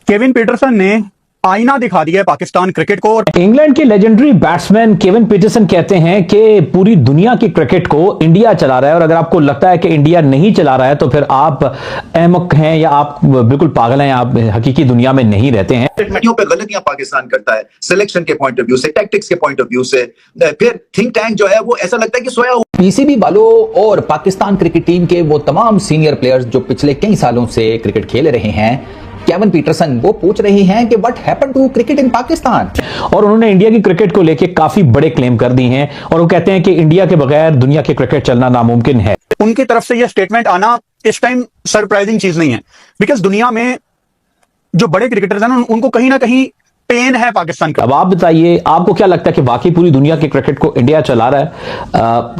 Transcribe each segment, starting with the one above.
Kevin Pietersen ने आईना दिखा दिया है पाकिस्तान क्रिकेट को। और इंग्लैंड के लेजेंडरी बैट्समैन केविन पीटरसन कहते हैं कि पूरी दुनिया की क्रिकेट को इंडिया चला रहा है, और अगर आपको लगता है कि इंडिया नहीं चला रहा है तो फिर आप अहमक हैं या आप बिल्कुल पागल हैं, आप हकीकी दुनिया में नहीं रहते हैं। पे गलतियां पाकिस्तान करता है सिलेक्शन के पॉइंट ऑफ व्यू से, टैक्टिक्स के पॉइंट ऑफ व्यू से। फिर थिंक टैंक जो है वो ऐसा लगता है कि सोया। पीसीबी वालों और पाकिस्तान क्रिकेट टीम के वो तमाम सीनियर प्लेयर्स जो पिछले कई सालों से क्रिकेट खेल रहे हैं, केविन पीटरसन वो पूछ रहे हैं कि what happened to cricket in Pakistan. और उन्होंने इंडिया की क्रिकेट को लेकर काफी बड़े क्लेम कर दी हैं, और वो कहते हैं कि इंडिया के बगैर दुनिया की क्रिकेट चलना नामुमकिन है। उनकी तरफ से यह स्टेटमेंट आना इस टाइम सरप्राइजिंग चीज नहीं है, बिकॉज दुनिया में जो बड़े क्रिकेटर्स हैं उनको कहीं ना कहीं पेन है पाकिस्तान का। अब आप बताइए, आपको क्या लगता है कि वाकई पूरी दुनिया की क्रिकेट को इंडिया चला रहा है?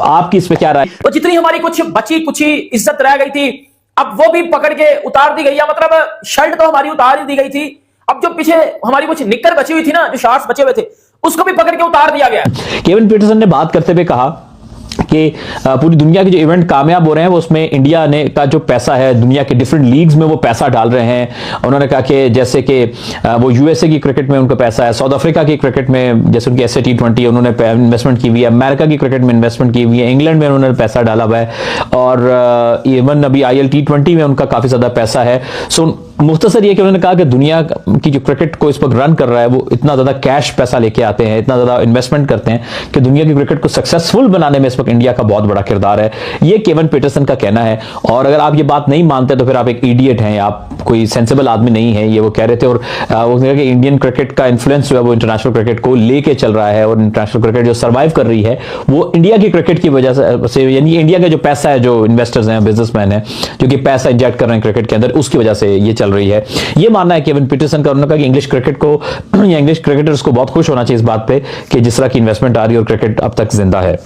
आपकी इस पे क्या राय? तो जितनी हमारी कुछ बची कुछ इज्जत रह गई थी, अब वो भी पकड़ के उतार दी गई है। मतलब शर्ट तो हमारी उतार ही दी गई थी, अब जो पीछे हमारी कुछ निक्कर बची हुई थी ना, जो शॉर्ट्स बचे हुए थे, उसको भी पकड़ के उतार दिया गया। केविन पीटरसन ने बात करते हुए कहा कि पूरी दुनिया के जो इवेंट कामयाब हो रहे हैं वो उसमें इंडिया ने का जो पैसा है, दुनिया के डिफरेंट लीग्स में वो पैसा डाल रहे हैं। उन्होंने कहा कि जैसे कि वो यूएसए की क्रिकेट में उनका पैसा है, साउथ अफ्रीका की क्रिकेट में जैसे उनकी एसए T20 उन्होंने इन्वेस्टमेंट की हुई है, अमेरिका की क्रिकेट में इन्वेस्टमेंट की हुई है, इंग्लैंड में उन्होंने पैसा डाला हुआ है, और इवन अभी IL T20 में उनका काफी ज्यादा पैसा है। सो मुख्तसर ये कि उन्होंने कहा कि दुनिया की जो क्रिकेट को इस वक्त रन कर रहा है वो इतना ज्यादा कैश पैसा लेके आते हैं, इतना ज्यादा इन्वेस्टमेंट करते हैं कि दुनिया की क्रिकेट को सक्सेसफुल बनाने में इस वक्त इंडिया का बहुत बड़ा किरदार है। ये केविन पीटरसन का कहना है, और अगर आप ये बात नहीं मानते तो फिर आप एक इडियट हैं, आप कोई सेंसिबल आदमी नहीं है, ये वो कह रहे थे। और वो कह रहे कि इंडियन क्रिकेट का इन्फ्लुएंस जो है वो इंटरनेशनल क्रिकेट को लेके चल रहा है, और इंटरनेशनल क्रिकेट जो सर्वाइव कर रही है वो इंडिया की क्रिकेट की वजह से, यानी इंडिया का जो पैसा है, जो इन्वेस्टर्स हैं, बिजनेसमैन हैं जो कि पैसा इंजेक्ट कर रहे हैं क्रिकेट के अंदर, उसकी वजह से ये चल रही है। ये मानना है केविन पीटरसन का। उन्होंने कहा कि इंग्लिश क्रिकेट को या इंग्लिश क्रिकेटर्स को बहुत खुश होना चाहिए इस बात पे कि जिस तरह की इन्वेस्टमेंट आ रही है और क्रिकेट अब तक जिंदा है।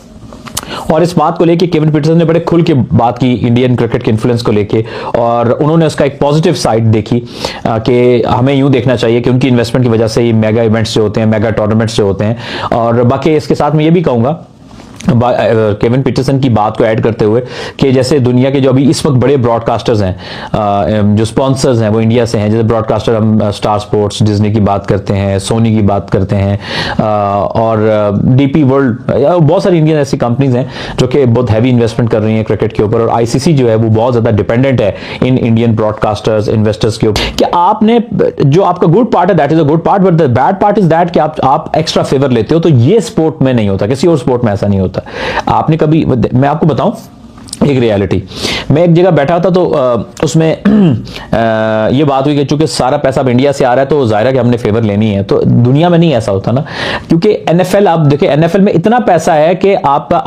और इस बात को लेके केविन पीटरसन ने बड़े खुल के बात की इंडियन क्रिकेट के इन्फ्लुएंस को लेके, और उन्होंने उसका एक पॉजिटिव साइड देखी कि हमें यूं देखना चाहिए कि उनकी इन्वेस्टमेंट की वजह से ये मेगा इवेंट्स जो होते हैं, मेगा टूर्नामेंट्स जो होते हैं। और बाकी इसके साथ में ये भी कहूंगा केविन पीटरसन की बात को ऐड करते हुए कि जैसे दुनिया के जो अभी इस वक्त बड़े ब्रॉडकास्टर्स हैं, जो स्पॉन्सर्स हैं वो इंडिया से हैं। जैसे ब्रॉडकास्टर हम स्टार स्पोर्ट्स, डिज्नी की बात करते हैं, सोनी की बात करते हैं, और DP वर्ल्ड, बहुत सारी इंडियन ऐसी कंपनीज हैं जो कि बहुत हैवी इन्वेस्टमेंट कर रही हैं क्रिकेट के ऊपर। और ICC जो है वो बहुत ज्यादा डिपेंडेंट है इन इंडियन ब्रॉडकास्टर्स, इन्वेस्टर्स के ऊपर। कि आपने जो आपका गुड पार्ट है that is a good part, but the bad part is that कि आप एक्स्ट्रा फेवर लेते हो। तो ये स्पोर्ट में नहीं होता, किसी और स्पोर्ट में ऐसा नहीं होता। आपने कभी, मैं आपको बताऊं एक रियलिटी, मैं एक जगह बैठा था तो उसमें ये बात हुई कि चूंकि सारा पैसा अब इंडिया से आ रहा है तो जाहिर है कि हमने फेवर लेनी है। तो दुनिया में नहीं ऐसा होता ना, क्योंकि NFL आप देखिए, NFL में इतना पैसा है कि आपका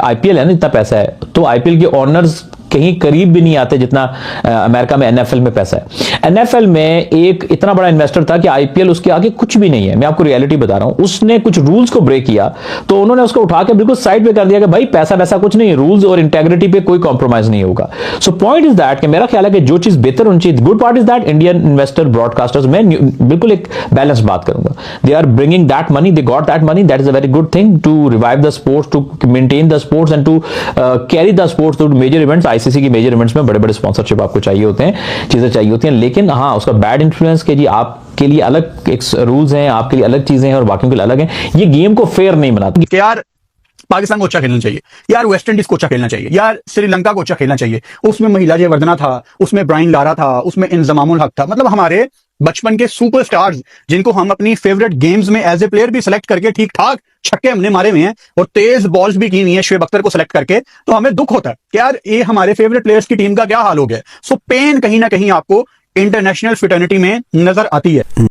IPL है ना, इतना पैसा है तो IPL के ओनर्स कहीं करीब भी नहीं आते जितना अमेरिका में NFL में पैसा है। NFL में एक इतना बड़ा इन्वेस्टर था कि IPL उसके आगे कुछ भी नहीं है। मैं आपको रियलिटी बता रहा हूं, उसने कुछ रूल्स को ब्रेक किया तो उन्होंने उसको उठा के बिल्कुल साइड पे कर दिया कि भाई पैसा वैसा कुछ नहीं, रूल्स और इंटेग्रिटी पे कोई कॉम्प्रोमाइज नहीं होगा। सो पॉइंट इज दैट कि मेरा ख्याल है कि जो चीज बेहतर होनी चाहिए, good part is that Indian investor broadcasters, मैं बिल्कुल एक बैलेंस बात करूंगा, they are bringing that money, they got that money, that is a very good thing to revive the sports, to maintain the sports and to carry the sports to major events. ICC की major events में बड़े बड़े sponsorship आपको चाहिए होते हैं, चीजें चाहिए होती हैं। लेकिन हाँ, उसका बैड इन्फ्लुएंस के जी आपके लिए अलग एक रूल्स हैं, आपके लिए अलग चीजें हैं और बाकियों के लिए अलग हैं। ये गेम को फेयर नहीं बनाती कि यार पाकिस्तान को अच्छा खेलना चाहिए, यार वेस्ट इंडीज को अच्छा खेलना चाहिए, यार श्रीलंका को अच्छा खेलना चाहिए, उसमें महिला जयवर्धना था, उसमें ब्रायन लारा था, उसमें इंजमामुल हक था। मतलब हमारे बचपन के सुपरस्टार्स जिनको हम अपनी फेवरेट गेम्स में एज ए प्लेयर भी सिलेक्ट करके ठीक ठाक छक्के हमने मारे हुए हैं और तेज बॉल्स भी की हुई है शुएब अख्तर को सिलेक्ट करके, तो हमें दुख होता है कि यार ये हमारे फेवरेट प्लेयर्स की टीम का क्या हाल हो गया। सो पेन कहीं ना कहीं आपको इंटरनेशनल फ्रेटर्निटी में नजर आती है।